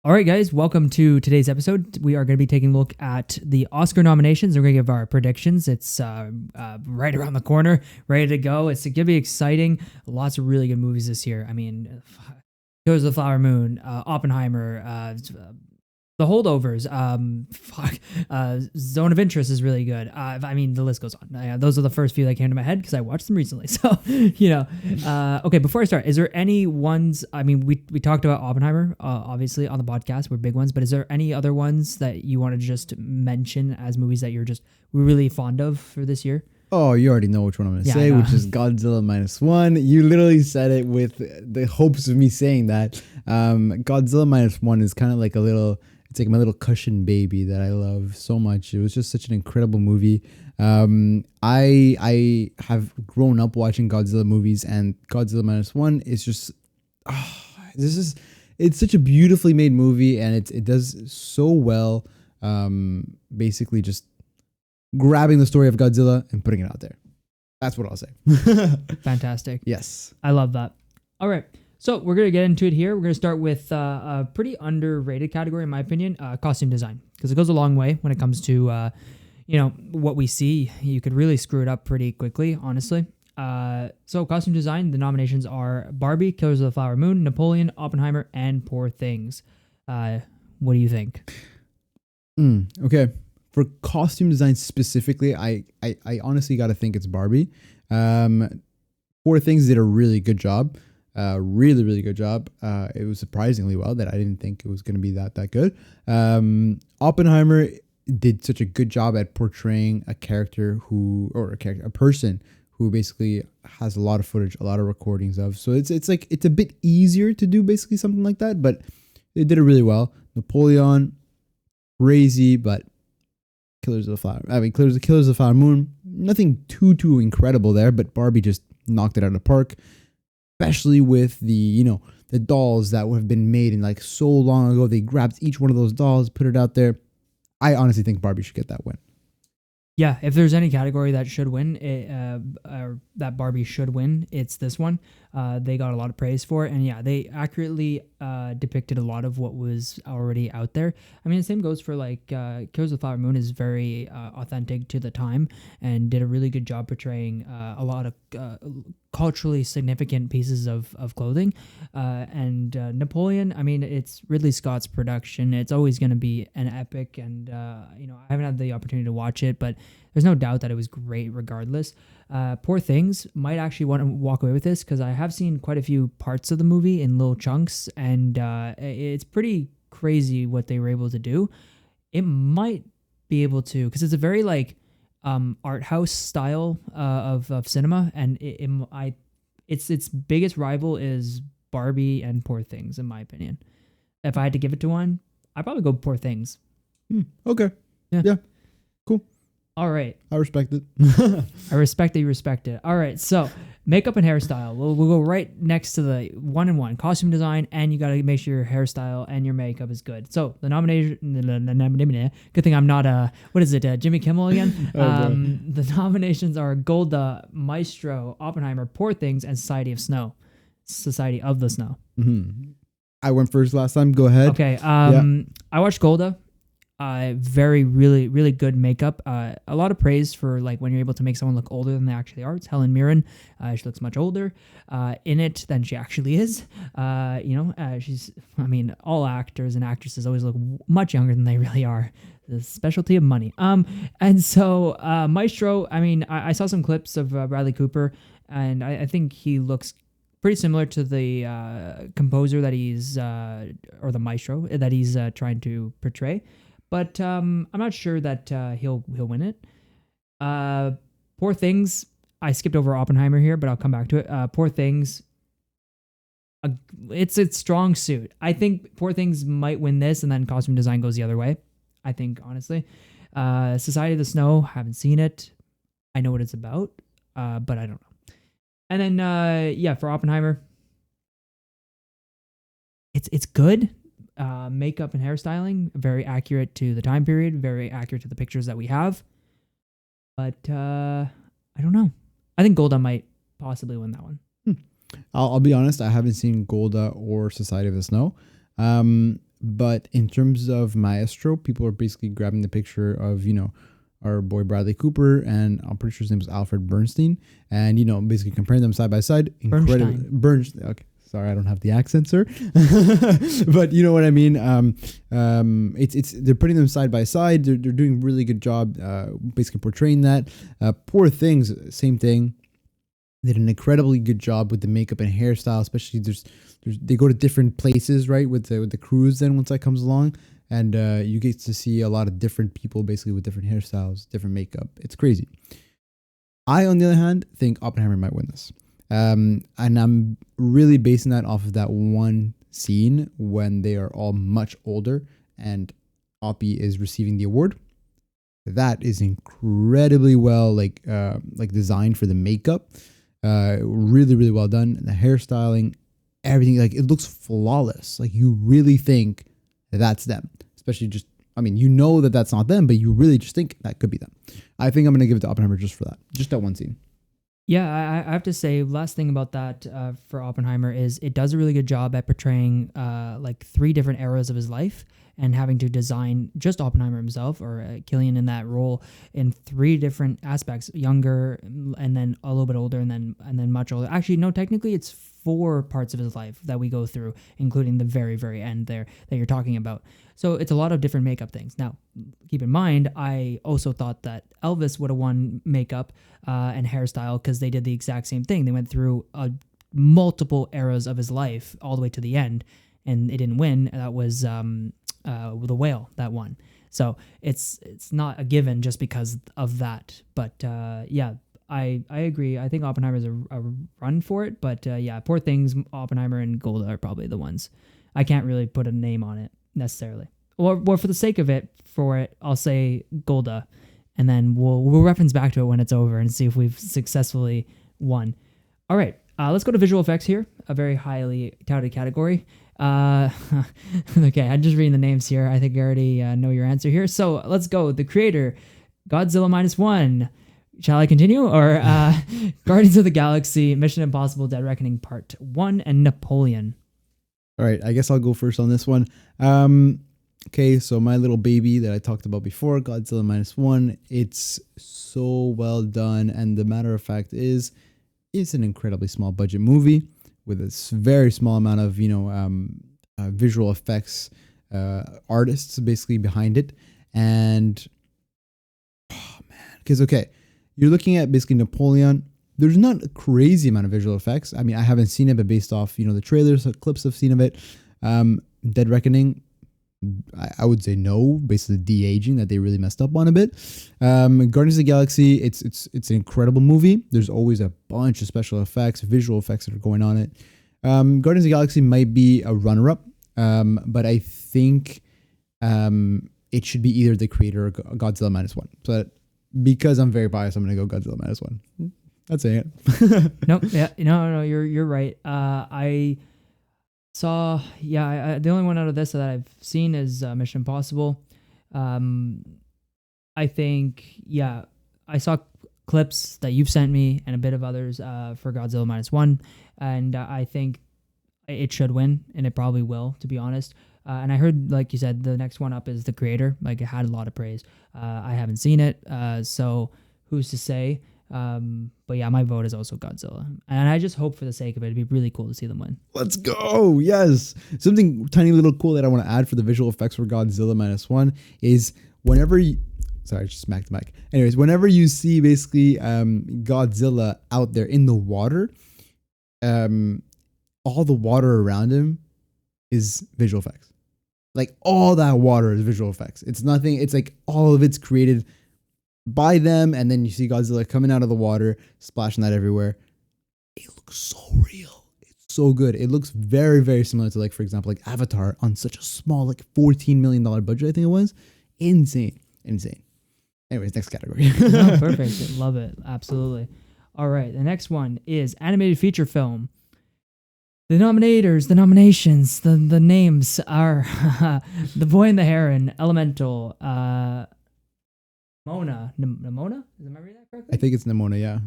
All right, guys, welcome to today's episode. We are going to be taking a look at the Oscar nominations. We're going to give our predictions. It's right around the corner, ready to go. It's going to be exciting. Lots of really good movies this year. I mean, Killers of the Flower Moon, Oppenheimer, the Holdovers, Zone of Interest is really good. I mean, the list goes on. Those are the first few that came to my head because I watched them recently. So, okay, before I start, is there any ones, I mean, we talked about Oppenheimer, obviously, on the podcast. We're big ones, but is there any other ones that you want to just mention as movies that you're just really fond of for this year? Oh, you already know which one I'm going to say, which is Godzilla Minus One. You literally said it with the hopes of me saying that. Godzilla Minus One is kind of like it's like my little cushion baby that I love so much. It was just such an incredible movie. I have grown up watching Godzilla movies, and Godzilla Minus One is just, it's such a beautifully made movie, and it does so well. Basically just grabbing the story of Godzilla and putting it out there. That's what I'll say. Fantastic. Yes. I love that. All right. So we're going to get into it here. We're going to start with a pretty underrated category, in my opinion, costume design, because it goes a long way when it comes to, what we see. You could really screw it up pretty quickly, honestly. So costume design, the nominations are Barbie, Killers of the Flower Moon, Napoleon, Oppenheimer, and Poor Things. What do you think? Okay. For costume design specifically, I honestly got to think it's Barbie. Poor Things did a really good job. Really, really good job. It was surprisingly well that I didn't think it was going to be that good. Oppenheimer did such a good job at portraying a person who basically has a lot of footage, a lot of recordings of. So it's a bit easier to do basically something like that, but they did it really well. Napoleon, crazy, but Killers of the Flower Moon, nothing too incredible there, but Barbie just knocked it out of the park. Especially with the dolls that have been made in like so long ago. They grabbed each one of those dolls, put it out there. I honestly think Barbie should get that win. Yeah, if there's any category that should win, that Barbie should win, it's this one. They got a lot of praise for it, and yeah, they accurately depicted a lot of what was already out there. I mean, the same goes for like Killers of the Flower Moon is very authentic to the time and did a really good job portraying a lot of culturally significant pieces of clothing. And Napoleon, I mean, it's Ridley Scott's production. It's always going to be an epic, and I haven't had the opportunity to watch it, but there's no doubt that it was great regardless. Poor Things might actually want to walk away with this because I have seen quite a few parts of the movie in little chunks, and it's pretty crazy what they were able to do. It might be able to, because it's a very like art house style of cinema, and its biggest rival is Barbie and Poor Things, in my opinion. If I had to give it to one, I'd probably go Poor Things. Okay. Yeah. Cool. All right. I respect it. I respect that you respect it. All right. So makeup and hairstyle. We'll go right next to the 1-in-1 costume design, and you got to make sure your hairstyle and your makeup is good. So the nomination, good thing I'm not Jimmy Kimmel again? The nominations are Golda, Maestro, Oppenheimer, Poor Things, and Society of the Snow. Mm-hmm. I went first last time. Go ahead. Okay. I watched Golda. Really, really good makeup. A lot of praise for like when you're able to make someone look older than they actually are. It's Helen Mirren. She looks much older in it than she actually is. All actors and actresses always look much younger than they really are. The specialty of money. And so Maestro, I mean, I saw some clips of Bradley Cooper, and I think he looks pretty similar to the composer that he's, or the maestro that he's trying to portray. But I'm not sure that he'll win it. Poor Things. I skipped over Oppenheimer here, but I'll come back to it. Poor Things. It's its strong suit. I think Poor Things might win this, and then costume design goes the other way. I think, honestly. Society of the Snow. Haven't seen it. I know what it's about, but I don't know. And then, for Oppenheimer, it's good. Makeup and hairstyling, very accurate to the time period, very accurate to the pictures that we have. But I don't know. I think Golda might possibly win that one. I'll be honest, I haven't seen Golda or Society of the Snow. But in terms of Maestro, people are basically grabbing the picture of, our boy Bradley Cooper, and I'm pretty sure his name was Alfred Bernstein, and basically comparing them side by side. Incredible. Bernstein. Okay, sorry, I don't have the accent, sir, but you know what I mean. It's they're putting them side by side. They're doing a really good job, basically portraying that. Poor Things, same thing. They did an incredibly good job with the makeup and hairstyle, especially they go to different places, right, with the cruise. Then once that comes along. And you get to see a lot of different people basically with different hairstyles, different makeup. It's crazy. I, on the other hand, think Oppenheimer might win this. And I'm really basing that off of that one scene when they are all much older and Oppie is receiving the award. That is incredibly well like designed for the makeup. Really, really well done. And the hairstyling, everything, like it looks flawless. Like you really think that's them, especially just, that that's not them, but you really just think that could be them. I think I'm going to give it to Oppenheimer just for that, just that one scene. Yeah, I have to say, last thing about that for Oppenheimer is it does a really good job at portraying like 3 different eras of his life and having to design just Oppenheimer himself or Cillian in that role in 3 different aspects: younger, and then a little bit older, and then much older. Actually, no, technically it's 4 parts of his life that we go through, including the very, very end there that you're talking about. So it's a lot of different makeup things. Now, keep in mind, I also thought that Elvis would have won makeup and hairstyle because they did the exact same thing. They went through multiple eras of his life all the way to the end, and it didn't win. That was The Whale that won. So it's not a given just because of that. But yeah, I agree. I think Oppenheimer's a run for it. But yeah, Poor Things, Oppenheimer, and Golda are probably the ones. I can't really put a name on it necessarily. Or for the sake of it, I'll say Golda, and then we'll reference back to it when it's over and see if we've successfully won. All right, let's go to visual effects here, a very highly touted category. Okay, I'm just reading the names here. I think I already know your answer here. So let's go. The creator, Godzilla -1. Shall I continue? Or Guardians of the Galaxy, Mission Impossible, Dead Reckoning Part 1, and Napoleon. All right, I guess I'll go first on this one. Okay, so my little baby that I talked about before, Godzilla -1, it's so well done. And the matter of fact is, it's an incredibly small budget movie with a very small amount of, visual effects artists basically behind it. And, oh man, because, okay, you're looking at basically Napoleon. There's not a crazy amount of visual effects. I mean, I haven't seen it, but based off, the trailers, clips I've seen of it. Dead Reckoning, I would say no, based on the de-aging that they really messed up on a bit. Guardians of the Galaxy, it's an incredible movie. There's always a bunch of special effects, visual effects that are going on it. Guardians of the Galaxy might be a runner-up, but I think it should be either the creator or Godzilla -1. But because I'm very biased, I'm going to go Godzilla -1. That's it. Nope. Yeah. No. You're right. I saw. Yeah. The only one out of this that I've seen is Mission Impossible. I think. Yeah. I saw clips that you've sent me and a bit of others for Godzilla -1, and I think it should win, and it probably will, to be honest. And I heard, like you said, the next one up is the creator. Like, it had a lot of praise. I haven't seen it, so who's to say? But yeah, my vote is also Godzilla. And I just hope for the sake of it, it'd be really cool to see them win. Let's go. Yes. Something tiny little cool that I want to add for the visual effects for Godzilla -1 is whenever you, sorry, I just smacked the mic. Anyways, whenever you see basically Godzilla out there in the water, all the water around him is visual effects. Like, all that water is visual effects. It's nothing. It's like all of it's created by them, and then you see Godzilla coming out of the water, splashing that everywhere. It looks so real. It's so good. It looks very, very similar to, like, for example, like Avatar on such a small, like, $14 million budget, I think it was. Insane. Anyways, next category. No, perfect. Love it. Absolutely. All right. The next one is animated feature film. The nominations, the names are The Boy and the Heron, Elemental, Nimona. Am I reading that correctly? I think it's Nimona, yeah.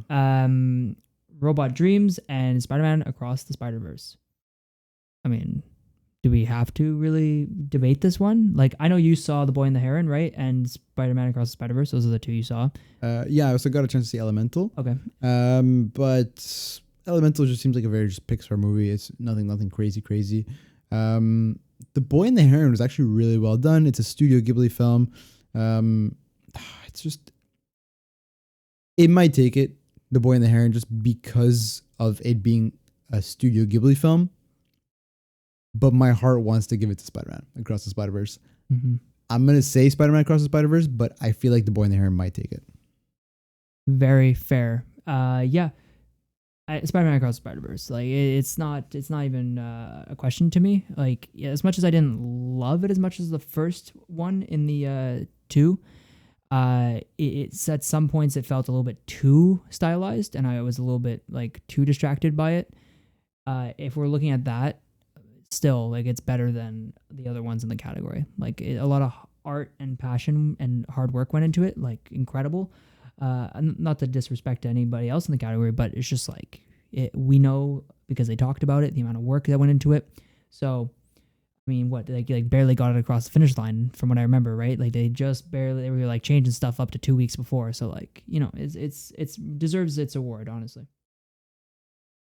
Robot Dreams, and Spider-Man Across the Spider-Verse. I mean, do we have to really debate this one? Like, I know you saw The Boy and the Heron, right? And Spider-Man Across the Spider-Verse. Those are the two you saw. Yeah, I also got a chance to see Elemental. Okay. But Elemental just seems like a very just Pixar movie. It's nothing crazy. The Boy and the Heron was actually really well done. It's a Studio Ghibli film. It's just, it might take it, The Boy and the Heron, just because of it being a Studio Ghibli film. But my heart wants to give it to Spider-Man Across the Spider-Verse. Mm-hmm. I'm going to say Spider-Man Across the Spider-Verse, but I feel like The Boy and the Heron might take it. Very fair. Yeah. Spider-Man Across the Spider-Verse. Like, it's not even a question to me. Like, yeah, as much as I didn't love it as much as the first one in the two, it's at some points it felt a little bit too stylized, and I was a little bit like too distracted by it. If we're looking at that, still, like, it's better than the other ones in the category. Like, a lot of art and passion and hard work went into it. Like, incredible. Not to disrespect anybody else in the category, but it's just like, we know because they talked about it, the amount of work that went into it. So, I mean, what, like barely got it across the finish line from what I remember, right? Like, they were like changing stuff up to 2 weeks before. So, like, you know, it's deserves its award, honestly.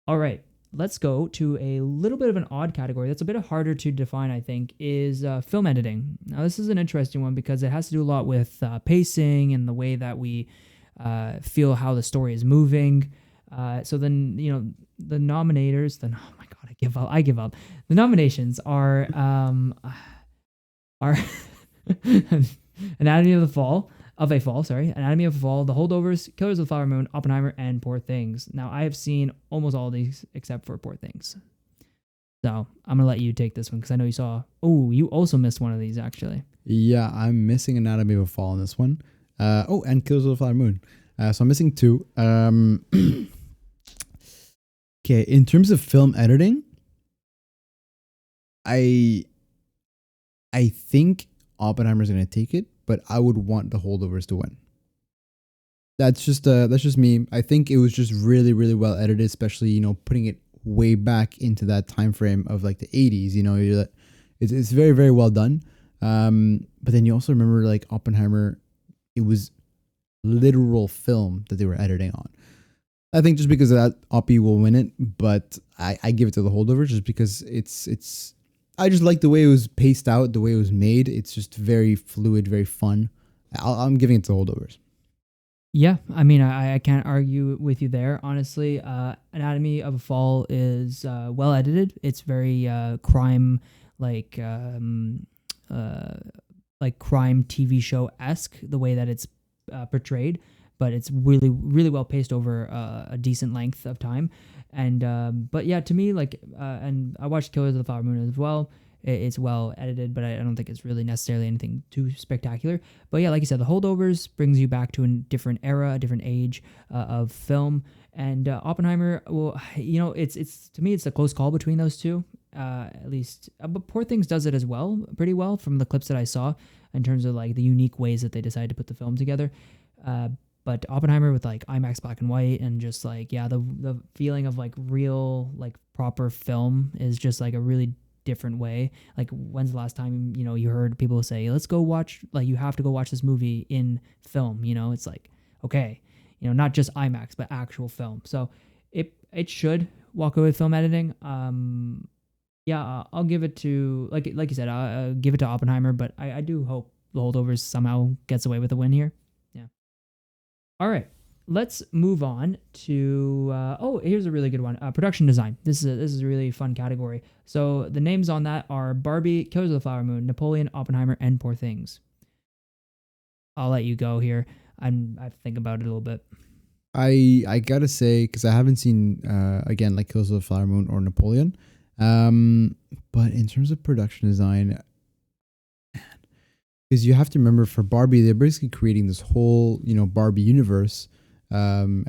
All right. Let's go to a little bit of an odd category that's a bit harder to define, I think, is film editing. Now, this is an interesting one because it has to do a lot with pacing and the way that we feel how the story is moving. So then, you know, the nominators, then, oh my God, I give up. The nominations are Anatomy of a Fall, Anatomy of a Fall, The Holdovers, Killers of the Flower Moon, Oppenheimer, and Poor Things. Now, I have seen almost all of these except for Poor Things. So I'm going to let you take this one because I know you saw, you also missed one of these, actually. Yeah, I'm missing Anatomy of a Fall in this one. And Killers of the Flower Moon. So I'm missing two. Okay, in terms of film editing, I think Oppenheimer's gonna take it, but I would want The Holdovers to win. That's just me. I think it was just really, really well edited, especially, you know, putting it way back into that time frame of like the 80s. You know, it's very, very well done. But then you also remember, like, Oppenheimer, it was literal film that they were editing on. I think just because of that, Oppie will win it, but I give it to The Holdovers just because it's I just like the way it was paced out, the way it was made. It's just very fluid, very fun. I'm giving it to Holdovers. Yeah, I mean, I can't argue with you there. Honestly, Anatomy of a Fall is well edited. It's very crime crime TV show esque, the way that it's portrayed, but it's really, really well paced over a decent length of time. And but yeah, to me, like, and I watched Killers of the Flower Moon as well. It's well edited, but I don't think it's really necessarily anything too spectacular. But yeah, like you said, The Holdovers brings you back to a different era, a different age of film. And Oppenheimer, well, you know, it's to me, it's a close call between those two, at least. But Poor Things does it as well, pretty well, from the clips that I saw, in terms of like the unique ways that they decided to put the film together. But Oppenheimer with like IMAX black and white and just like, yeah, the feeling of like real, like proper film is just like a really different way. Like, when's the last time, you know, you heard people say, let's go watch, like, you have to go watch this movie in film, you know? It's like, okay, you know, not just IMAX, but actual film. So it should walk away with film editing. Yeah, I'll give it to, like you said, I'll give it to Oppenheimer, but I do hope The Holdovers somehow gets away with a win here. Yeah. All right. Let's move on to here's a really good one. Production design. This is a really fun category. So the names on that are Barbie, Killers of the Flower Moon, Napoleon, Oppenheimer, and Poor Things. I'll let you go here. I have to think about it a little bit. I gotta say, because I haven't seen again, like, Killers of the Flower Moon or Napoleon, but in terms of production design, because you have to remember, for Barbie, they're basically creating this whole, you know, Barbie universe. And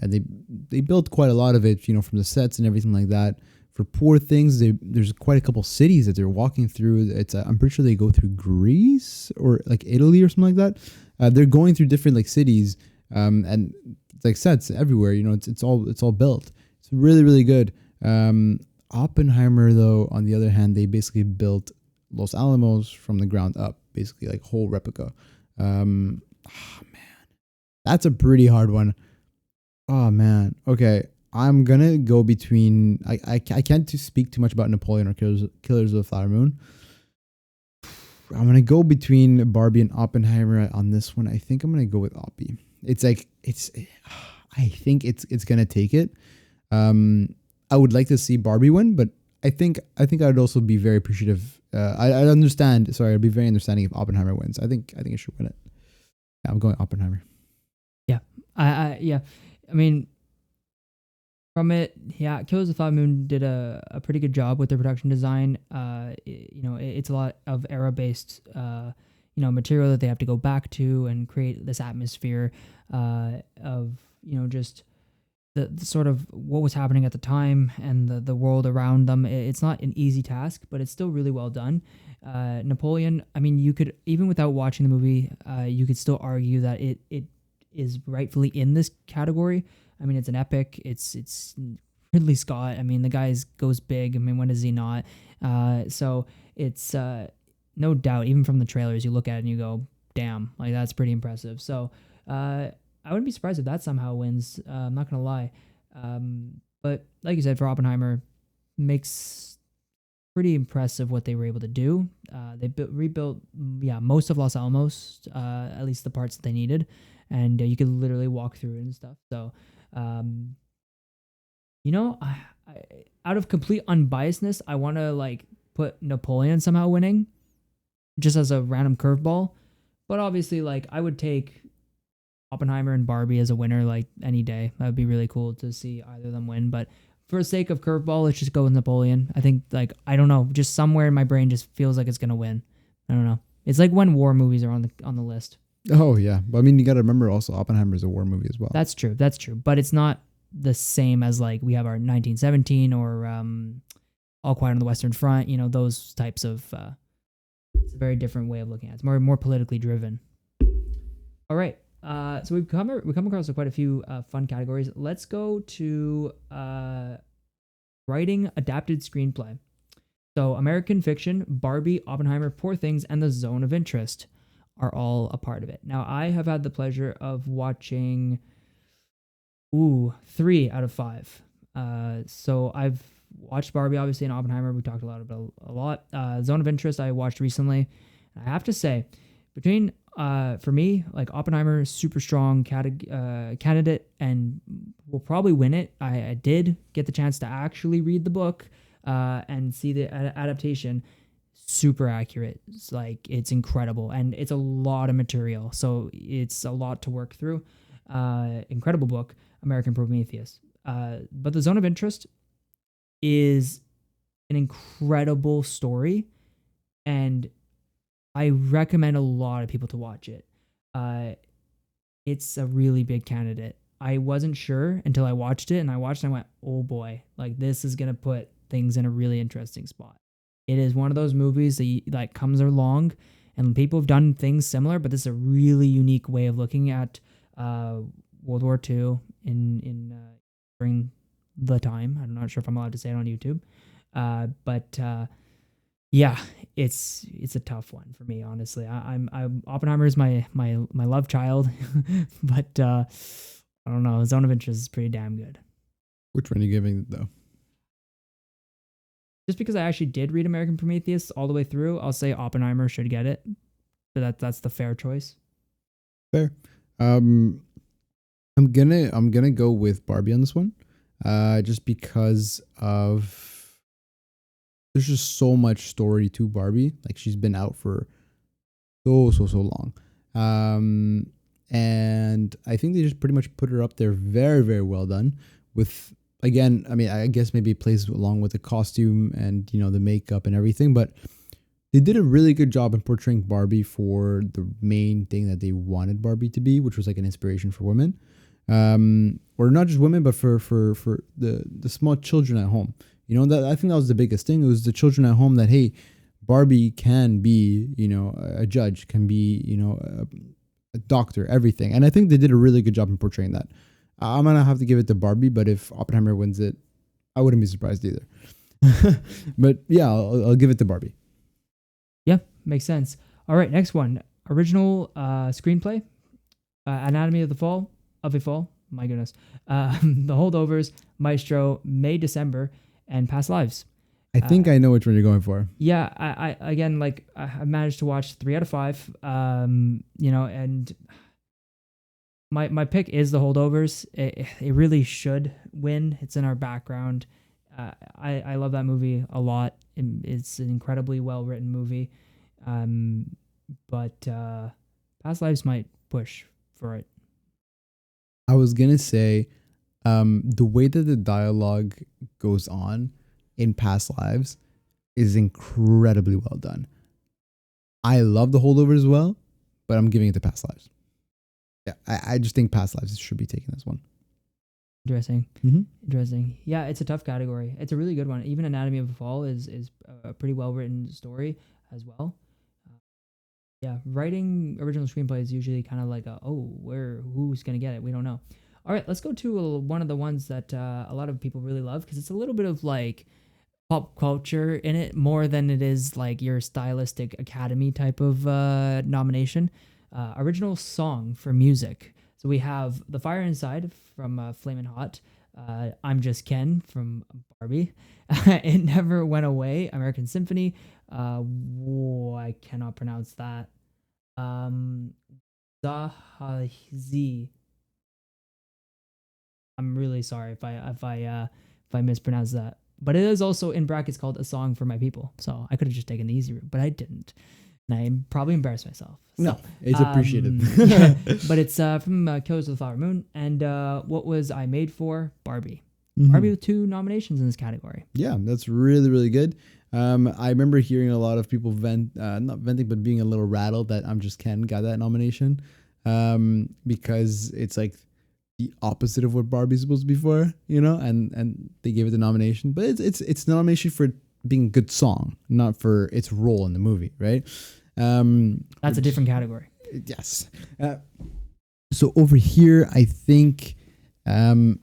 they built quite a lot of it, you know, from the sets and everything like that. For Poor Things, there's quite a couple cities that they're walking through. It's I'm pretty sure they go through Greece or like Italy or something like that. They're going through different like cities, and it's like sets everywhere. You know, it's all built. It's really, really good. Oppenheimer, though, on the other hand, they basically built Los Alamos from the ground up, basically like whole replica. Man, that's a pretty hard one. Oh man. Okay, I'm gonna go between. I can't speak too much about Napoleon or Killers of the Flower Moon. I'm gonna go between Barbie and Oppenheimer on this one. I think I'm gonna go with Oppie. It's like it's. I think it's gonna take it. I would like to see Barbie win, but I think I'd also be very appreciative. I understand. Sorry, I'd be very understanding if Oppenheimer wins. I think it should win it. Yeah, I'm going Oppenheimer. Yeah, yeah. I mean, from it, yeah, Killers of the Flower Moon did a pretty good job with their production design. It's a lot of era-based, material that they have to go back to and create this atmosphere of, just the sort of what was happening at the time and the world around them. It's not an easy task, but it's still really well done. Napoleon, I mean, you could, even without watching the movie, you could still argue that it is rightfully in this category. I mean, it's an epic. It's Ridley Scott. I mean, the guy goes big. I mean, when does he not? So it's no doubt, even from the trailers, you look at it and you go, damn, like that's pretty impressive. So I wouldn't be surprised if that somehow wins. I'm not going to lie. But like you said, for Oppenheimer, makes pretty impressive what they were able to do. They rebuilt, most of Los Alamos, at least the parts that they needed. And you could literally walk through it and stuff. So, I out of complete unbiasedness, I want to put Napoleon somehow winning, just as a random curveball. But obviously, I would take Oppenheimer and Barbie as a winner any day. That would be really cool to see either of them win. But for the sake of curveball, let's just go with Napoleon. I think I don't know, just somewhere in my brain just feels like it's gonna win. I don't know. It's like when war movies are on the list. Oh yeah, but I mean, you got to remember also Oppenheimer is a war movie as well. That's true. But it's not the same as we have our 1917 or All Quiet on the Western Front. Those types of. It's a very different way of looking at it. It's more politically driven. All right. So we come across quite a few fun categories. Let's go to writing adapted screenplay. So American Fiction, Barbie, Oppenheimer, Poor Things, and The Zone of Interest are all a part of it. Now, I have had the pleasure of watching 3 out of 5. So I've watched Barbie, obviously, and Oppenheimer. We talked a lot. Zone of Interest I watched recently. I have to say, between for me, Oppenheimer, super strong candidate and will probably win it. I did get the chance to actually read the book and see the adaptation. Super accurate. It's incredible, and it's a lot of material, so it's a lot to work through. Incredible book, American Prometheus. But The Zone of Interest is an incredible story, and I recommend a lot of people to watch it. It's a really big candidate. I wasn't sure until I watched it, and I went, oh boy, this is gonna put things in a really interesting spot. It is one of those movies that comes along, and people have done things similar, but this is a really unique way of looking at World War II in during the time. I'm not sure if I'm allowed to say it on YouTube, but it's a tough one for me, honestly. I'm Oppenheimer is my love child, but I don't know. Zone of Interest is pretty damn good. Which one are you giving it though? Just because I actually did read American Prometheus all the way through, I'll say Oppenheimer should get it. But that's the fair choice. Fair. I'm gonna go with Barbie on this one. Just because of there's just so much story to Barbie. She's been out for so long. And I think they just pretty much put her up there very, very well done with. Again, I mean, I guess maybe it plays along with the costume and, the makeup and everything, but they did a really good job in portraying Barbie for the main thing that they wanted Barbie to be, which was an inspiration for women. Or not just women, but for the small children at home. That I think that was the biggest thing. It was the children at home that, hey, Barbie can be, a judge, can be, a doctor, everything. And I think they did a really good job in portraying that. I'm going to have to give it to Barbie, but if Oppenheimer wins it, I wouldn't be surprised either. But yeah, I'll give it to Barbie. Yeah, makes sense. All right, next one. Original screenplay, Anatomy of the Fall, of a Fall. My goodness. The Holdovers, Maestro, May, December, and Past Lives. I think I know which one you're going for. Yeah, I again, like, I managed to watch 3 out of 5. And my pick is The Holdovers. It really should win. It's in our background. I love that movie a lot. It's an incredibly well written movie. But Past Lives might push for it. I was gonna say, the way that the dialogue goes on in Past Lives is incredibly well done. I love The Holdover as well, but I'm giving it to Past Lives. Yeah, I just think Past Lives should be taking this one. Interesting. Mm-hmm. Interesting. Yeah, it's a tough category. It's a really good one. Even Anatomy of a Fall is a pretty well written story as well. Yeah, writing original screenplay is usually kind of like who's gonna get it? We don't know. All right, let's go to one of the ones that a lot of people really love because it's a little bit of like pop culture in it more than it is like your stylistic Academy type of nomination. Original song for music. So we have The Fire Inside from Flamin' Hot. I'm Just Ken from Barbie. It Never Went Away, American Symphony. I cannot pronounce that. Zahazi. I'm really sorry if I mispronounce that. But it is also in brackets called A Song for My People. So I could have just taken the easy route, but I didn't. And I probably embarrassed myself. So, No, it's appreciated. Yeah, but it's from Killers of the Flower Moon. And what was I made for? Barbie. Mm-hmm. Barbie with 2 nominations in this category. Yeah, that's really, really good. I remember hearing a lot of people not venting, but being a little rattled that I'm Just Ken got that nomination. Because it's like the opposite of what Barbie's supposed to be for, and they gave it the nomination. But it's nomination for being a good song, not for its role in the movie, right? That's a different category. Yes. So over here, I think man.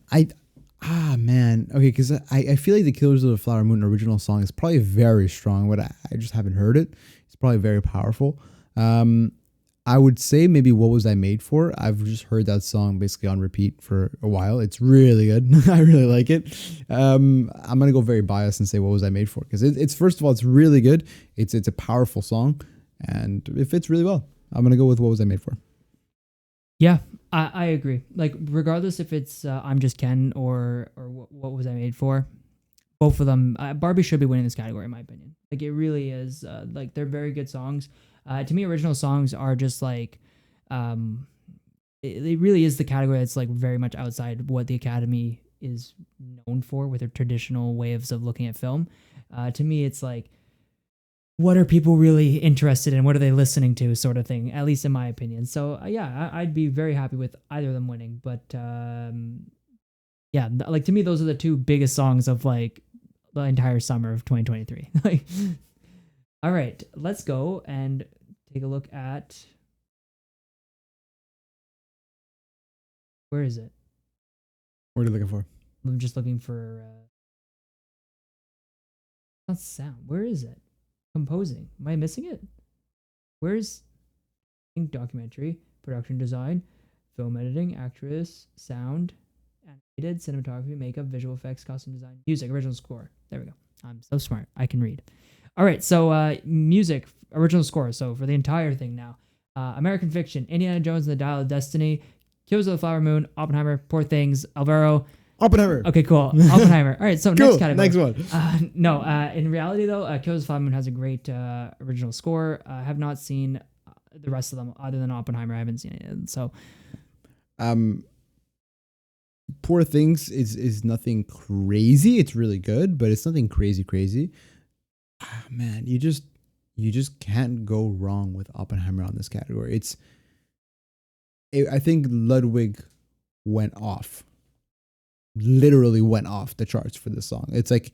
Okay, because I feel like the Killers of the Flower Moon original song is probably very strong, but I just haven't heard it. It's probably very powerful. I would say maybe What Was I Made For? I've just heard that song basically on repeat for a while. It's really good. I really like it. I'm going to go very biased and say What Was I Made For? Because it's first of all, it's really good. It's a powerful song and it fits really well. I'm going to go with What Was I Made For? Yeah, I agree. Like, regardless if it's I'm Just Ken or What Was I Made For, both of them, Barbie should be winning this category, in my opinion. Like, it really is. Like, they're very good songs. To me, original songs are just like, it really is the category that's like very much outside what the Academy is known for with their traditional ways of looking at film. To me, it's like, what are people really interested in? What are they listening to, sort of thing, at least in my opinion. So yeah, I'd be very happy with either of them winning. But yeah, like, to me, those are the 2 biggest songs of like the entire summer of 2023. Like, all right, let's go and take a look at, where is it? What are you looking for? I'm just looking for not sound. Where is it? Composing. Am I missing it? Where's documentary, production design, film editing, actress, sound, animated, cinematography, makeup, visual effects, costume design, music, original score. There we go. I'm so smart. I can read. All right, so music, original score. So for the entire thing now, American Fiction, Indiana Jones and the Dial of Destiny, Killers of the Flower Moon, Oppenheimer, Poor Things, Alvaro. Oppenheimer. Okay, cool. Oppenheimer. All right, so Cool. next category. Next one. No, in reality though, Killers of the Flower Moon has a great original score. I have not seen the rest of them other than Oppenheimer. I haven't seen it yet, so. Poor Things is nothing crazy. It's really good, but it's nothing crazy. Man, you just can't go wrong with Oppenheimer on this category. I think Ludwig went off. Literally went off the charts for this song. It's like,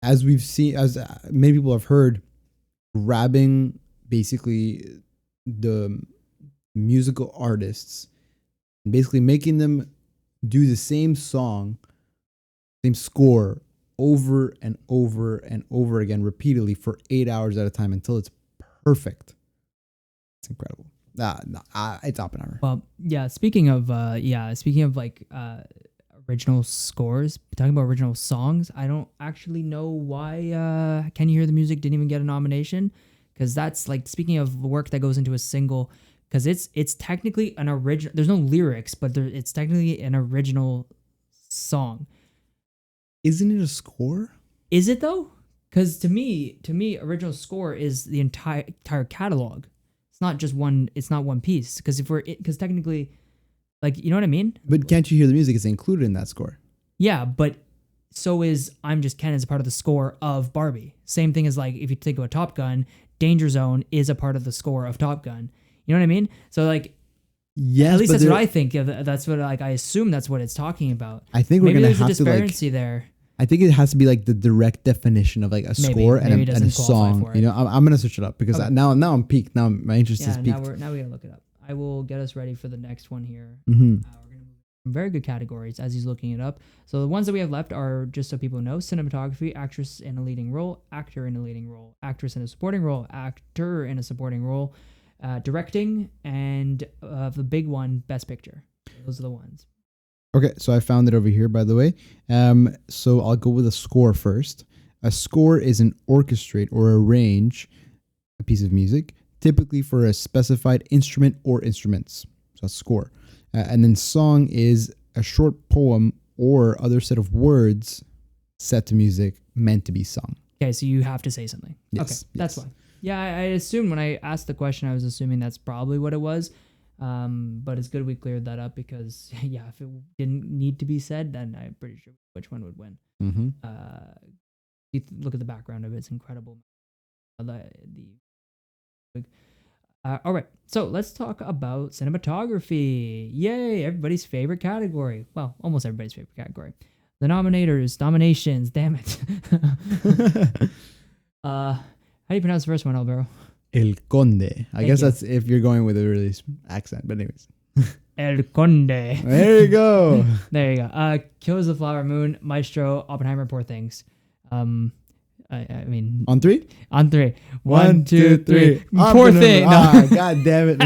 as we've seen, as many people have heard, grabbing basically the musical artists and basically making them do the same song, same score over and over and over again repeatedly for 8 hours at a time until it's perfect. It's incredible. It's Oppenheimer. Well, yeah. Speaking of like original scores, talking about original songs, I don't actually know why Can You Hear the Music didn't even get a nomination, because that's like, speaking of work that goes into a single, because it's technically an original. There's no lyrics, but it's technically an original song. Isn't it a score? Is it though? Because to me, original score is the entire catalog. It's not just one. It's not one piece. Because technically, like, you know what I mean? But Can't You Hear the Music is included in that score. Yeah, but so is I'm Just Ken as a part of the score of Barbie. Same thing as, like, if you think of a Top Gun, Danger Zone is a part of the score of Top Gun. You know what I mean? So, like, yes, at least that's what I think. That's what, like, I assume that's what it's talking about. I think maybe we're gonna there's have a disparity there. I think it has to be like the direct definition of like a score and a song. You know, I'm gonna search it up because now I'm peaked. Now my interest is peaked. Now we gotta look it up. I will get us ready for the next one here. Mm-hmm. We're gonna move very good categories as he's looking it up. So the ones that we have left are, just so people know: cinematography, actress in a leading role, actor in a leading role, actress in a supporting role, actor in a supporting role, directing, and the big one, best picture. Those are the ones. Okay, so I found it over here, by the way. So I'll go with a score first. A score is an orchestrate or arrange a piece of music, typically for a specified instrument or instruments. So a score. And then song is a short poem or other set of words set to music meant to be sung. Okay, so you have to say something. Yes, okay, that's fine. Yeah, I assumed when I asked the question, I was assuming that's probably what it was. But it's good we cleared that up, because yeah, if it didn't need to be said, then I'm pretty sure which one would win. Mm-hmm. Look at the background of it; it's incredible. All right, so let's talk about cinematography. Yay! Everybody's favorite category. Well, almost everybody's favorite category. The nominations. Damn it. How do you pronounce the first one, Alvaro? El Conde. I guess you. that's if you're going with a really accent, but anyways. El Conde. There you go. There you go. Killers of the Flower Moon, Maestro, Oppenheimer, Poor Things. I mean, on three. 1, 2, 3. Oppenheimer. Poor Thing. No. God damn it.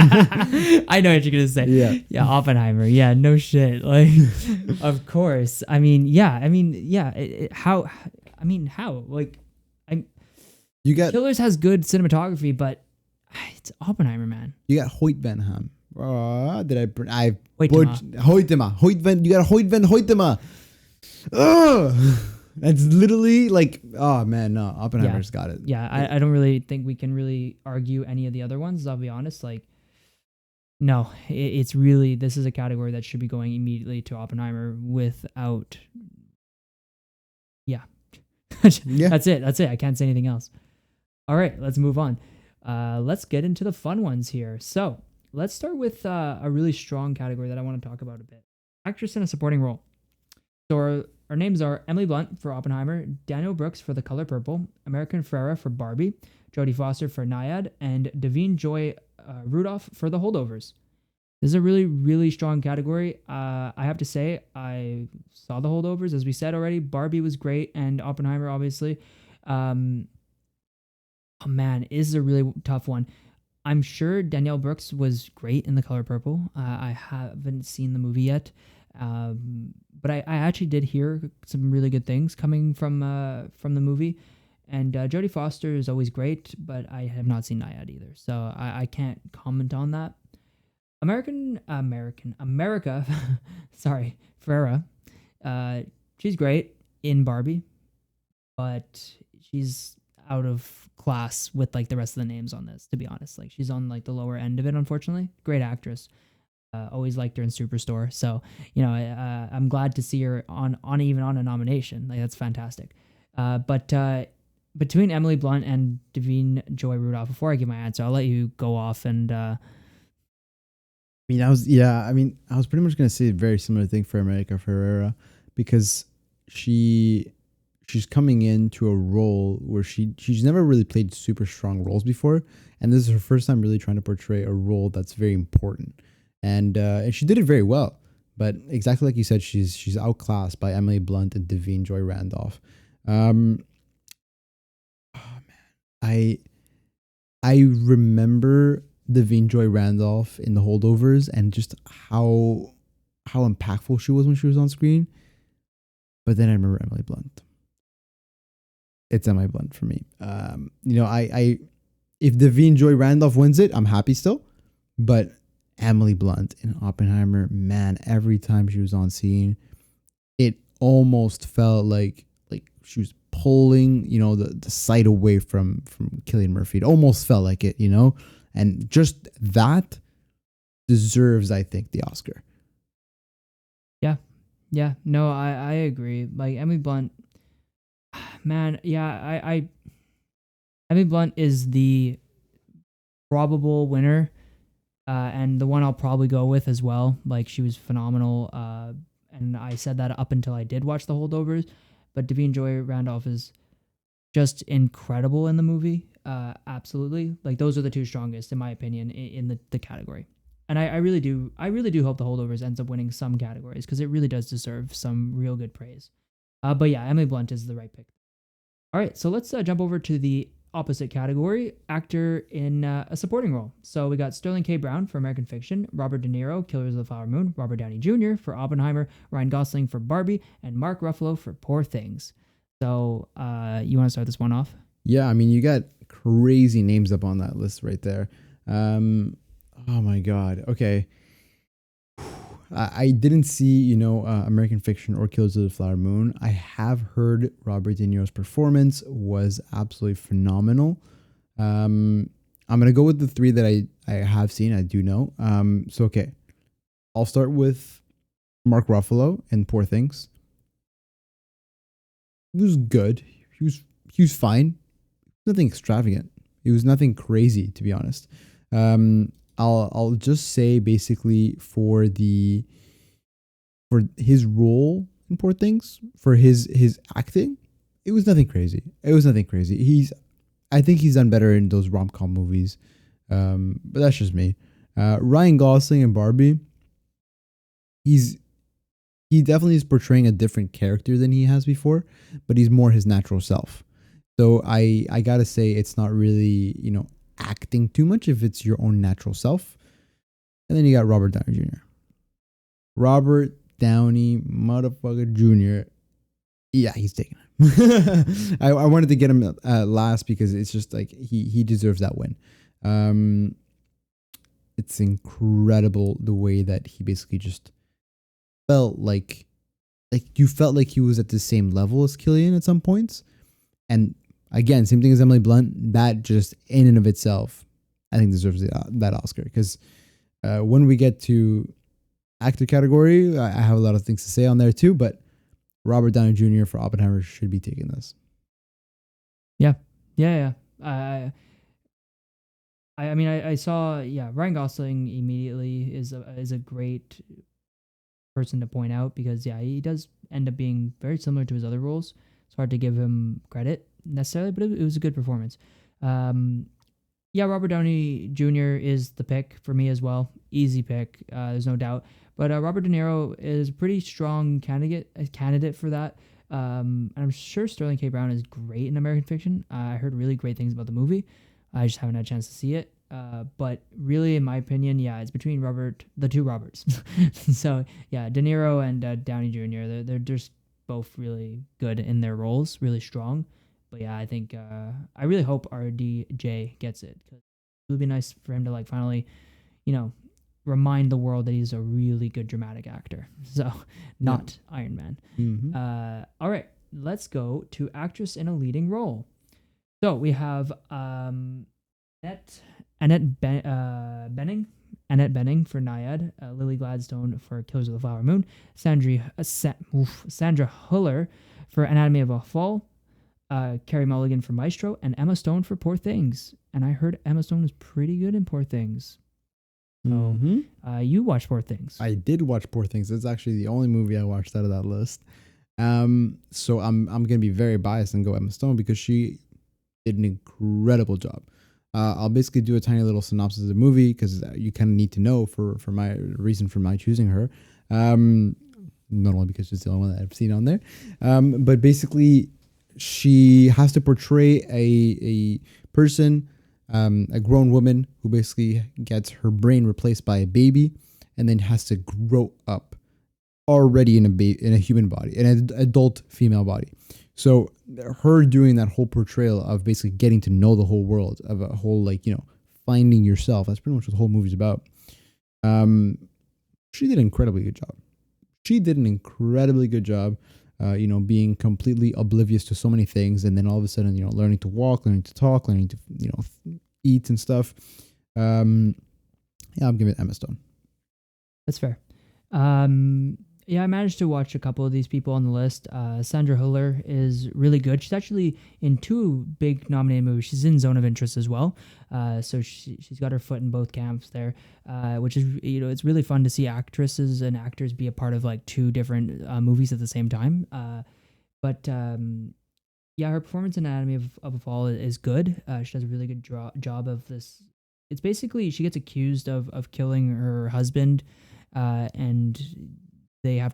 I know what you're gonna say. Yeah. Oppenheimer. Yeah. No shit. Like, of course. I mean, yeah. How? Like, you got Killers has good cinematography, but it's Oppenheimer, man. You got Hoyt Van Ham. Hoytema. You got Hoyt Van Hoytema. That's literally like, oh man, no, Oppenheimer's got it. Yeah, I don't really think we can really argue any of the other ones. I'll be honest. Like, no, it's really, this is a category that should be going immediately to Oppenheimer without. Yeah. That's it. I can't say anything else. All right, let's move on. Let's get into the fun ones here. So let's start with a really strong category that I want to talk about a bit. Actress in a supporting role. So our names are Emily Blunt for Oppenheimer, Daniel Brooks for The Color Purple, American Ferrera for Barbie, Jodie Foster for Nyad, and Davine Joy Rudolph for The Holdovers. This is a really, really strong category. I have to say, I saw The Holdovers, as we said already. Barbie was great, and Oppenheimer, obviously. Oh man, this is a really tough one. I'm sure Danielle Brooks was great in The Color Purple. I haven't seen the movie yet, but I actually did hear some really good things coming from the movie. And Jodie Foster is always great, but I have not seen Nyad either, so I can't comment on that. America, sorry, Ferrera. She's great in Barbie, but she's out of class with like the rest of the names on this, to be honest. Like, she's on like the lower end of it, unfortunately. Great actress. Always liked her in Superstore. So, you know, I'm glad to see her on even on a nomination. Like, that's fantastic. But between Emily Blunt and Davine Joy Rudolph, before I give my answer, I'll let you go off and I was pretty much gonna say a very similar thing for America Ferrera, because she's coming into a role where she's never really played super strong roles before, and this is her first time really trying to portray a role that's very important, and she did it very well. But exactly like you said, she's outclassed by Emily Blunt and Davine Joy Randolph. Um, oh man, I I remember Davine Joy Randolph in the Holdovers and just how impactful she was when she was on screen. But then I remember Emily Blunt. It's Emily Blunt for me. I if Davine Joy Randolph wins it, I'm happy still. But Emily Blunt in Oppenheimer, man, every time she was on scene, it almost felt like she was pulling, the sight away from Cillian Murphy. It almost felt like it, and just that deserves, I think, the Oscar. Yeah. Yeah. No, I agree. Like Emily Blunt, man, yeah, Emily Blunt is the probable winner, and the one I'll probably go with as well. Like she was phenomenal, and I said that up until I did watch the Holdovers. But Davine Joy Randolph is just incredible in the movie. Absolutely, like those are the two strongest in my opinion in the category. And I really do hope the Holdovers ends up winning some categories because it really does deserve some real good praise. But yeah, Emily Blunt is the right pick. All right, so let's jump over to the opposite category, actor in a supporting role. So we got Sterling K. Brown for American Fiction, Robert De Niro, Killers of the Flower Moon, Robert Downey Jr. for Oppenheimer, Ryan Gosling for Barbie, and Mark Ruffalo for Poor Things. So you want to start this one off? Yeah, I mean, you got crazy names up on that list right there. Oh my God. Okay. I didn't see, American Fiction or Killers of the Flower Moon. I have heard Robert De Niro's performance was absolutely phenomenal. I'm going to go with the three that I have seen. I do know. Okay. I'll start with Mark Ruffalo and Poor Things. He was good. He was fine. Nothing extravagant. It was nothing crazy, to be honest. I'll just say basically for his role in Poor Things, for his acting, it was nothing crazy. I think he's done better in those rom-com movies. But that's just me. Ryan Gosling and Barbie, he definitely is portraying a different character than he has before, but he's more his natural self. So I gotta say it's not really, acting too much if it's your own natural self. And then you got Robert Downey Jr. Robert Downey motherfucker Jr. Yeah, he's taking it. I wanted to get him last because it's just like he deserves that win. It's incredible the way that he basically just felt like you felt like he was at the same level as Cillian at some points. And again, same thing as Emily Blunt. That just in and of itself, I think deserves that Oscar. Because when we get to actor category, I have a lot of things to say on there too. But Robert Downey Jr. for Oppenheimer should be taking this. Yeah. I mean, I saw Ryan Gosling immediately is a great person to point out because he does end up being very similar to his other roles. It's hard to give him credit necessarily, but it was a good performance. Robert Downey Jr. is the pick for me as well. Easy pick, there's no doubt. But Robert De Niro is a pretty strong candidate for that. And I'm sure Sterling K. Brown is great in American Fiction. I heard really great things about the movie. I just haven't had a chance to see it. But really, in my opinion, it's between the two Roberts. So De Niro and Downey Jr. They're just both really good in their roles, really strong. But I think I really hope RDJ gets it because it would be nice for him to finally, remind the world that he's a really good dramatic actor. So not Iron Man. Mm-hmm. All right, let's go to actress in a leading role. So we have Annette Bening for Naiad, Lily Gladstone for Killers of the Flower Moon, Sandra Huller for Anatomy of a Fall, Carey Mulligan for Maestro, and Emma Stone for Poor Things. And I heard Emma Stone is pretty good in Poor Things. So you watched Poor Things. I did watch Poor Things. It's actually the only movie I watched out of that list. So I'm gonna be very biased and go Emma Stone because she did an incredible job. I'll basically do a tiny little synopsis of the movie because you kind of need to know for my reason for my choosing her. Not only because she's the only one that I've seen on there, but basically she has to portray a person, a grown woman who basically gets her brain replaced by a baby, and then has to grow up already in a human body, in an adult female body. So her doing that whole portrayal of basically getting to know the whole world, of a whole, like, finding yourself. That's pretty much what the whole movie's about. She did an incredibly good job. She did an incredibly good job, being completely oblivious to so many things, and then all of a sudden, learning to walk, learning to talk, learning to, eat and stuff. Yeah, I'm giving it Emma Stone. That's fair. Yeah, I managed to watch a couple of these people on the list. Sandra Hüller is really good. She's actually in 2 big nominated movies. She's in Zone of Interest as well. So she's got her foot in both camps there, which is, it's really fun to see actresses and actors be a part of like 2 different movies at the same time. But yeah, her performance in Anatomy of a Fall is good. She does a really good job of this. It's basically, she gets accused of killing her husband, and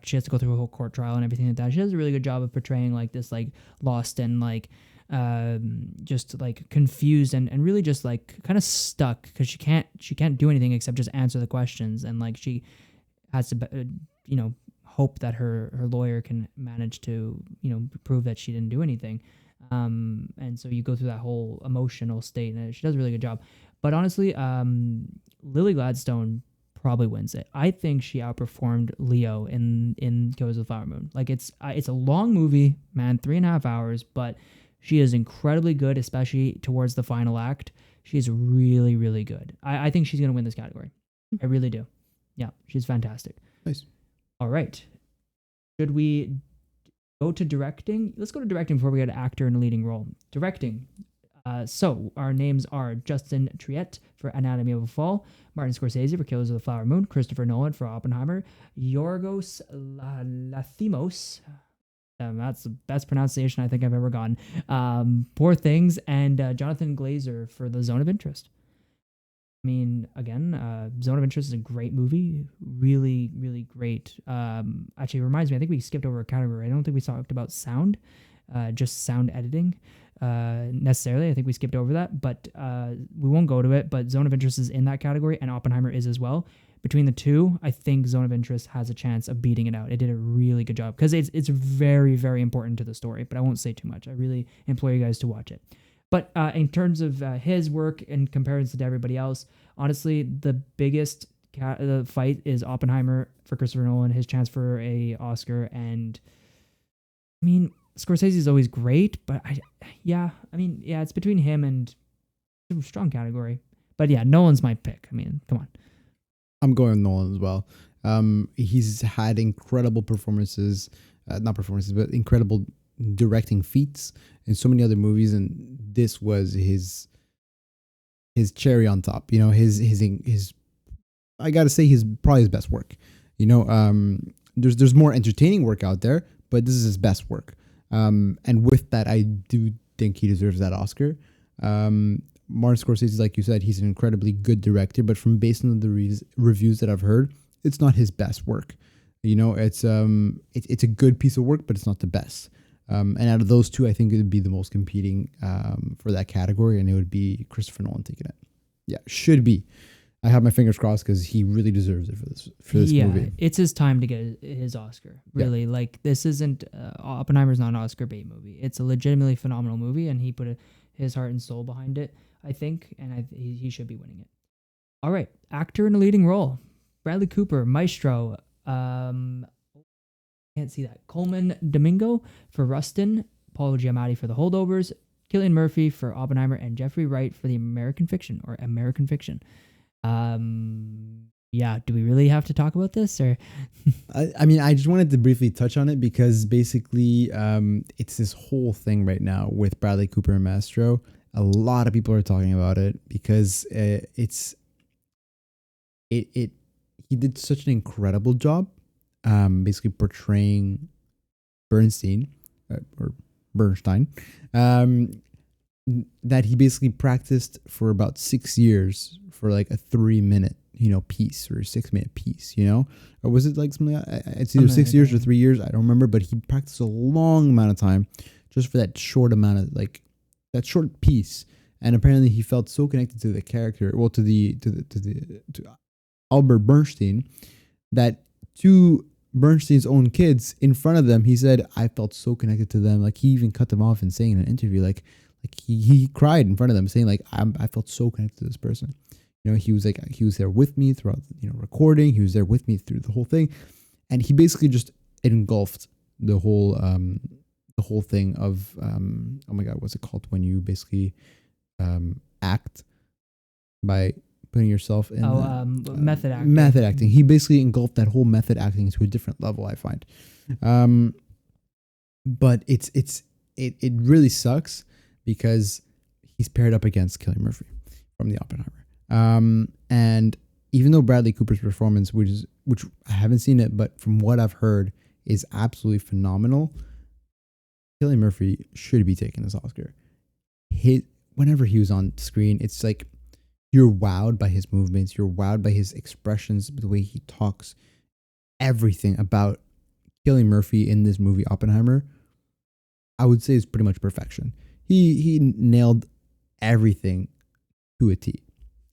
she has to go through a whole court trial and everything like that. She does a really good job of portraying like this, like lost and like just like confused and really just like kind of stuck, because she can't do anything except just answer the questions, and like she has to hope that her lawyer can manage to prove that she didn't do anything. And so you go through that whole emotional state, and she does a really good job. But honestly, Lily Gladstone probably wins it. I think she outperformed Leo in Killers of the Flower Moon. Like it's a long movie, man, 3.5 hours, but she is incredibly good, especially towards the final act. She's really, really good. I think she's gonna win this category. I really do. Yeah, she's fantastic. Nice. All right. Should we go to directing? Let's go to directing before we get to actor in a leading role. Directing. So our names are Justin Triet for Anatomy of a Fall, Martin Scorsese for Killers of the Flower Moon, Christopher Nolan for Oppenheimer, Yorgos Lanthimos, that's the best pronunciation I think I've ever gotten, Poor Things, and Jonathan Glazer for The Zone of Interest. I mean, again, Zone of Interest is a great movie. Really, really great. Actually, it reminds me, I think we skipped over a category. I don't think we talked about sound, just sound editing necessarily. I think we skipped over that, but we won't go to it. But Zone of Interest is in that category, and Oppenheimer is as well. Between the 2, I think Zone of Interest has a chance of beating it out. It did a really good job, because it's very, very important to the story, but I won't say too much. I really implore you guys to watch it. But in terms of his work in comparison to everybody else, honestly, the biggest fight is Oppenheimer for Christopher Nolan, his chance for a Oscar. And I mean, Scorsese is always great, but it's between him and a strong category. But yeah, Nolan's my pick. I mean, come on. I'm going with Nolan as well. He's had incredible performances, not performances, but incredible directing feats in so many other movies, and this was his cherry on top. His I gotta say, his probably his best work. There's more entertaining work out there, but this is his best work. And with that, I do think he deserves that Oscar. Martin Scorsese, like you said, he's an incredibly good director, but from based on the reviews that I've heard, it's not his best work. It's a good piece of work, but it's not the best. And out of those 2, I think it would be the most competing for that category, and it would be Christopher Nolan taking it. Yeah, should be. I have my fingers crossed, because he really deserves it for this movie. Yeah, it's his time to get his Oscar. Really, yeah. Like, this isn't Oppenheimer's not an Oscar bait movie. It's a legitimately phenomenal movie, and he put his heart and soul behind it, I think, and he should be winning it. All right, actor in a leading role: Bradley Cooper, Maestro. Can't see that. Coleman Domingo for Rustin, Paul Giamatti for The Holdovers, Cillian Murphy for Oppenheimer, and Jeffrey Wright for The American Fiction. Yeah, do we really have to talk about this, or? I mean, I just wanted to briefly touch on it, because basically, it's this whole thing right now with Bradley Cooper and Maestro. A lot of people are talking about it, because he did such an incredible job, basically portraying Bernstein, that he basically practiced for about 6 years for like a 3-minute, piece, or a 6-minute piece, or was it like something? It's either 6 years or 3 years. I don't remember, but he practiced a long amount of time just for that short amount of that short piece. And apparently he felt so connected to the character, well, to Albert Bernstein, that to Bernstein's own kids in front of them, he said, I felt so connected to them. Like he even cut them off and saying in an interview, like he cried in front of them, saying like, I felt so connected to this person. He was there with me throughout, recording. He was there with me through the whole thing. And he basically just engulfed the whole thing of, oh my God, what's it called when you basically act by putting yourself in method acting. Method acting. He basically engulfed that whole method acting to a different level, I find. But it really sucks because he's paired up against Cillian Murphy from the Oppenheimer. And even though Bradley Cooper's performance, which I haven't seen it, but from what I've heard, is absolutely phenomenal, Cillian Murphy should be taking this Oscar. Whenever he was on screen, it's like you're wowed by his movements, you're wowed by his expressions, the way he talks, everything about Cillian Murphy in this movie Oppenheimer, I would say is pretty much perfection. He nailed everything to a T.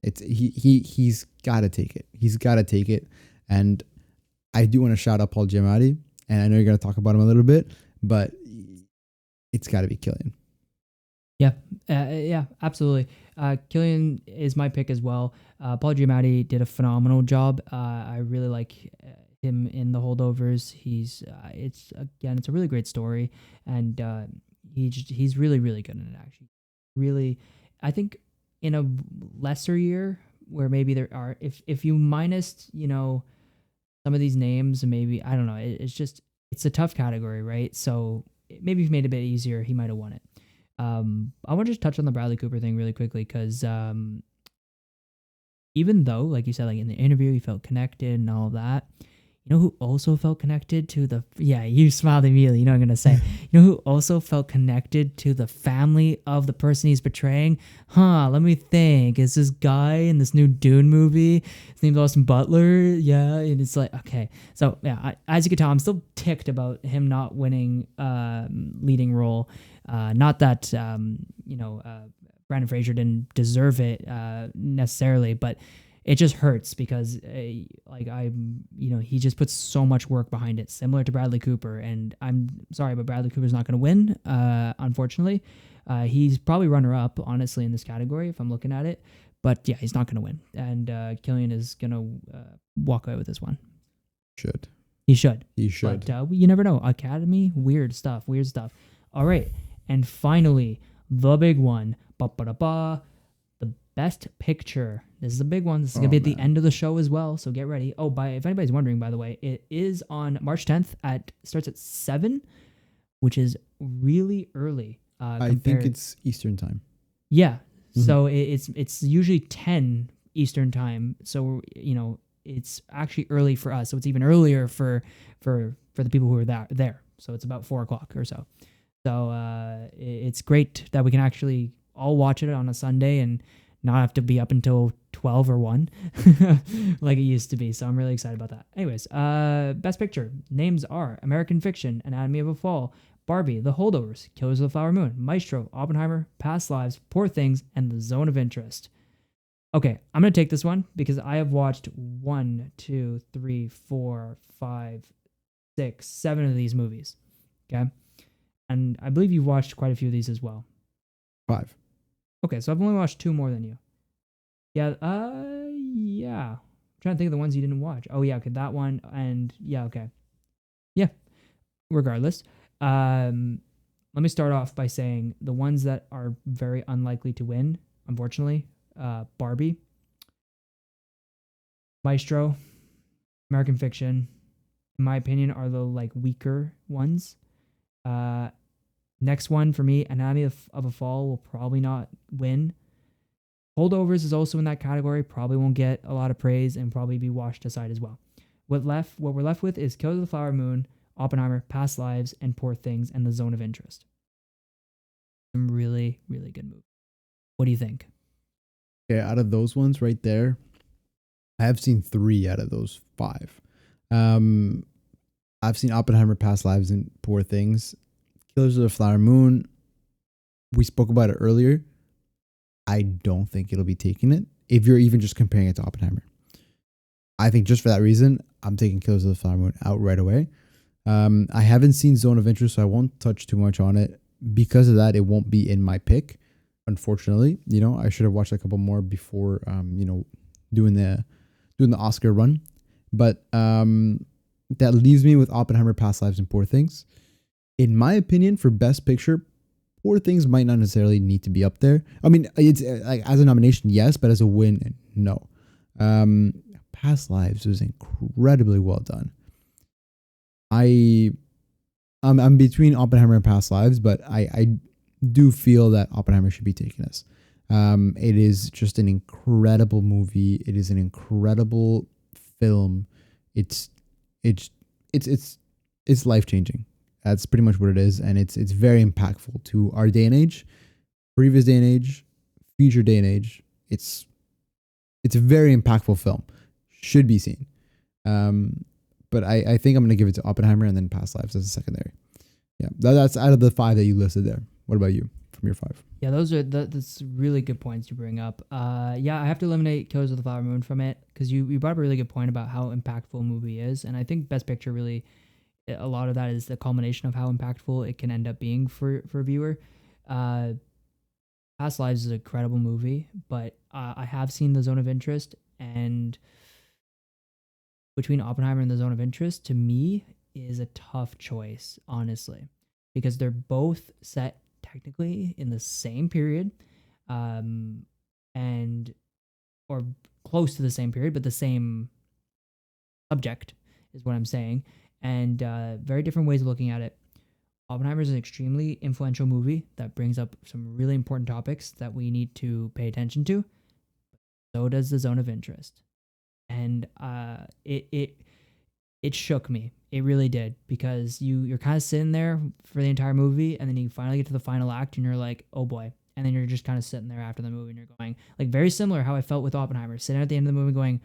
He's got to take it. He's got to take it. And I do want to shout out Paul Giamatti, and I know you're going to talk about him a little bit, but it's got to be Cillian. Yeah, absolutely. Cillian is my pick as well. Paul Giamatti did a phenomenal job. I really like him in the Holdovers. It's a really great story, and he's really, really good in it. Actually, really, I think in a lesser year where maybe there are, if you minus some of these names, maybe I don't know. It's a tough category, right? So maybe if you made it a bit easier, he might have won it. I want to just touch on the Bradley Cooper thing really quickly because even though, like you said, like in the interview, he felt connected and all of that, who also felt connected to you smiled immediately, what I'm going to say. Who also felt connected to the family of the person he's portraying? Let me think. Is this guy in this new Dune movie? His name's Austin Butler. Yeah. And it's like, okay. So yeah, as you can tell, I'm still ticked about him not winning leading role. Not that, Brandon Fraser didn't deserve it necessarily, but it just hurts because he just puts so much work behind it, similar to Bradley Cooper. And I'm sorry, but Bradley Cooper's not going to win, unfortunately. He's probably runner up, honestly, in this category if I'm looking at it. But yeah, he's not going to win. And Cillian is going to walk away with this one. He should. But you never know. Academy, weird stuff. All right. And finally, the big one. The Best Picture. This is a big one. This is going to be at the end of the show as well, so get ready. If anybody's wondering, by the way, it is on March 10th starts at 7, which is really early. I think it's Eastern time. Yeah. Mm-hmm. So it's usually 10 Eastern time. So, it's actually early for us. So it's even earlier for the people who are there. So it's about 4:00 or so. So it's great that we can actually all watch it on a Sunday and not have to be up until 12 or 1 like it used to be. So I'm really excited about that. Anyways, Best Picture. Names are American Fiction, Anatomy of a Fall, Barbie, The Holdovers, Killers of the Flower Moon, Maestro, Oppenheimer, Past Lives, Poor Things, and The Zone of Interest. Okay, I'm going to take this one because I have watched 1, 2, 3, 4, 5, 6, 7 of these movies. Okay? And I believe you've watched quite a few of these as well. 5. Okay, so I've only watched 2 more than you. Yeah, yeah. I'm trying to think of the ones you didn't watch. Oh, yeah, okay, that one, and yeah, okay. Yeah, regardless. Let me start off by saying the ones that are very unlikely to win, unfortunately, Barbie, Maestro, American Fiction, in my opinion, are the, weaker ones. Next one for me, Anatomy of a Fall will probably not win. Holdovers is also in that category, probably won't get a lot of praise and probably be washed aside as well. What we're left with is Killers of the Flower Moon, Oppenheimer, Past Lives, and Poor Things, and The Zone of Interest. Some really, really good movies. What do you think? Yeah, out of those ones right there, I have seen 3 out of those 5. I've seen Oppenheimer, Past Lives, and Poor Things. Killers of the Flower Moon, we spoke about it earlier. I don't think it'll be taking it if you're even just comparing it to Oppenheimer. I think just for that reason, I'm taking Killers of the Flower Moon out right away. I haven't seen Zone of Interest, so I won't touch too much on it. Because of that, it won't be in my pick. Unfortunately, I should have watched a couple more before, doing the Oscar run. But that leaves me with Oppenheimer, Past Lives, and Poor Things. In my opinion, for Best Picture, Poor Things might not necessarily need to be up there. I mean, it's like as a nomination, yes, but as a win, no. Past Lives was incredibly well done. I'm between Oppenheimer and Past Lives, but I do feel that Oppenheimer should be taking this. It is just an incredible movie. It is an incredible film. It's life changing. That's pretty much what it is, and it's very impactful to our day and age, previous day and age, future day and age. It's a very impactful film. Should be seen. But I think I'm going to give it to Oppenheimer and then Past Lives as a secondary. Yeah, that's out of the 5 that you listed there. What about you from your 5? Yeah, that's really good points to bring up. Yeah, I have to eliminate Killers of the Flower Moon from it because you brought up a really good point about how impactful a movie is, and I think Best Picture really, a lot of that is the culmination of how impactful it can end up being for a viewer. Past Lives is an incredible movie, but I have seen The Zone of Interest, and between Oppenheimer and The Zone of Interest, to me, is a tough choice, honestly, because they're both set technically in the same period, and or close to the same period, but the same subject is what I'm saying, and very different ways of looking at it. Oppenheimer is an extremely influential movie that brings up some really important topics that we need to pay attention to. So does The Zone of Interest. And it shook me. It really did, because you're kind of sitting there for the entire movie, and then you finally get to the final act, and you're like, oh boy. And then you're just kind of sitting there after the movie, and you're going, like, very similar how I felt with Oppenheimer, sitting at the end of the movie going,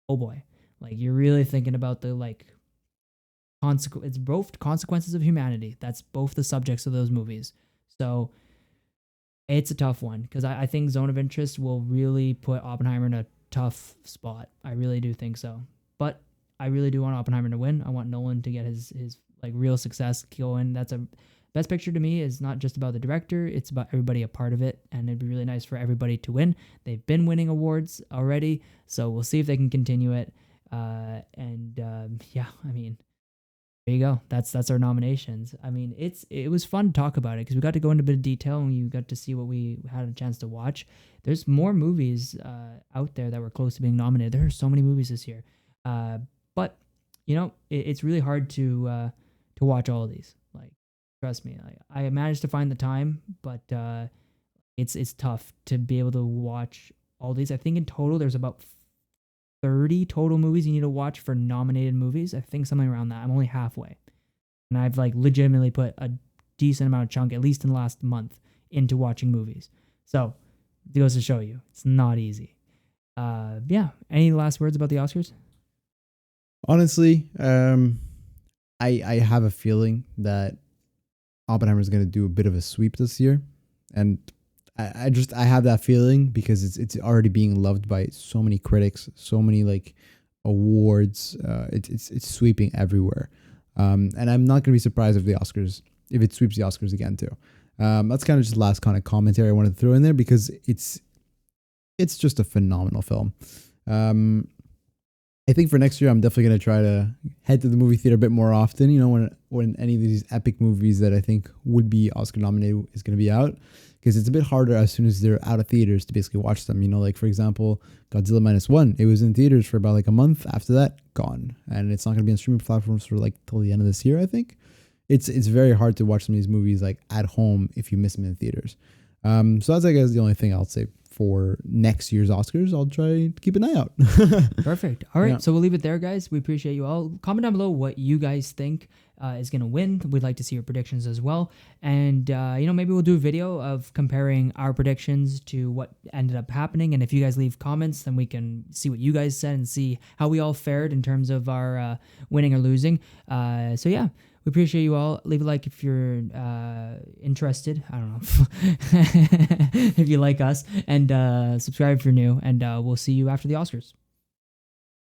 oh boy. Like, you're really thinking about the, like, it's both consequences of humanity. That's both the subjects of those movies. So it's a tough one, because I think Zone of Interest will really put Oppenheimer in a tough spot. I really do think so. But I really do want Oppenheimer to win. I want Nolan to get his like real success going. That's a Best Picture to me is not just about the director, it's about everybody a part of it, and it'd be really nice for everybody to win. They've been winning awards already, so we'll see if they can continue it. Yeah, I mean, there you go. That's our nominations. I mean, it was fun to talk about it because we got to go into a bit of detail and you got to see what we had a chance to watch. There's more movies out there that were close to being nominated. There are so many movies this year, but it's really hard to watch all of these. Like, trust me, I managed to find the time, but it's tough to be able to watch all these. I think in total there's about 30 total movies you need to watch for nominated movies. I think something around that. I'm only halfway. And I've like legitimately put a decent amount of chunk, at least in the last month, into watching movies. So it goes to show you, it's not easy. Yeah. Any last words about the Oscars? Honestly, I have a feeling that Oppenheimer is going to do a bit of a sweep this year. And I have that feeling because it's already being loved by so many critics, so many like awards. It's sweeping everywhere, and I'm not gonna be surprised if it sweeps the Oscars again too. That's kind of just the last kind of commentary I wanted to throw in there because it's just a phenomenal film. I think for next year I'm definitely gonna try to head to the movie theater a bit more often. When any of these epic movies that I think would be Oscar nominated is gonna be out. Because it's a bit harder as soon as they're out of theaters to basically watch them. Like for example, Godzilla Minus 1, it was in theaters for about like a month. After that, gone. And it's not going to be on streaming platforms for like till the end of this year, I think. It's very hard to watch some of these movies like at home if you miss them in theaters. So that's, I guess, the only thing I'll say for next year's Oscars. I'll try to keep an eye out. Perfect. All right. Yeah. So we'll leave it there, guys. We appreciate you all. Comment down below what you guys think is going to win. We'd like to see your predictions as well. And, maybe we'll do a video of comparing our predictions to what ended up happening. And if you guys leave comments, then we can see what you guys said and see how we all fared in terms of our winning or losing. So, yeah. We appreciate you all. Leave a like if you're interested. I don't know if you like us, and subscribe if you're new. And we'll see you after the Oscars.